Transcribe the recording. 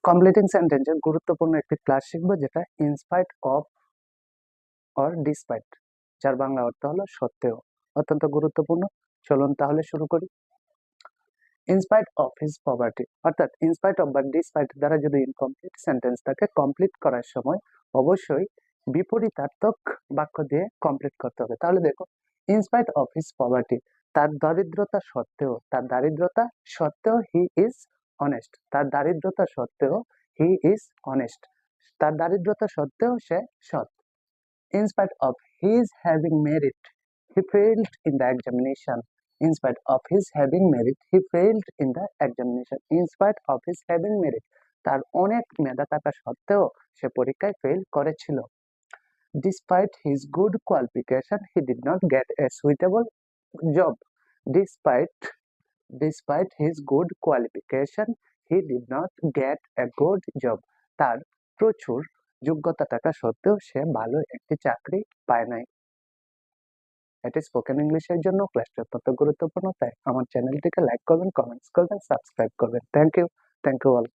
Completing সেন্টেন্সের গুরুত্বপূর্ণ একটি ক্লাস শিখবো, যেটা ইনস্পাইট অফ অর ডিসপাইট, যার বাংলা অর্থ হলো সত্ত্বেও। অত্যন্ত গুরুত্বপূর্ণ। চলুন তাহলে শুরু করি। ইনস্পাইট অফ হিজ পভার্টি, অর্থাৎ ইনস্পাইট অফ বা ডিসপাইট দ্বারা যদি ইনকমপ্লিট সেন্টেন্সটাকে কমপ্লিট করার সময় অবশ্যই বিপরীতার্থক বাক্য দিয়ে কমপ্লিট করতে হবে। তাহলে দেখো, ইনস্পাইট অফ হিজ পভার্টি, তার দারিদ্রতা সত্ত্বেও, তার দারিদ্রতা সত্ত্বেও হি ইজ অনেস্ট, তার দারিদ্রতা সত্ত্বেও হি ইজ অনেস্ট, তার দারিদ্রতা সত্ত্বেও সে সৎ। In spite of his having merit, he failed in the examination. In spite of his having merit, he failed in the examination. In spite of his having merit, তার অনেক মেধা থাকা সত্ত্বেও সে পরীক্ষায় fail করেছিল। Despite his good qualification, he did not get a suitable job. Despite his good qualification, he did not get a good job. তার প্রচুর যোগ্যতা থাকা সত্ত্বেও সে ভালো একটি চাকরি পায় নাই। এটি স্পোকেন ইংলিশের জন্য ক্লাসটি অত্যন্ত গুরুত্বপূর্ণ, তাই আমার চ্যানেলটিকে লাইক করবেন, কমেন্টস করবেন, সাবস্ক্রাইব করবেন। Thank you all.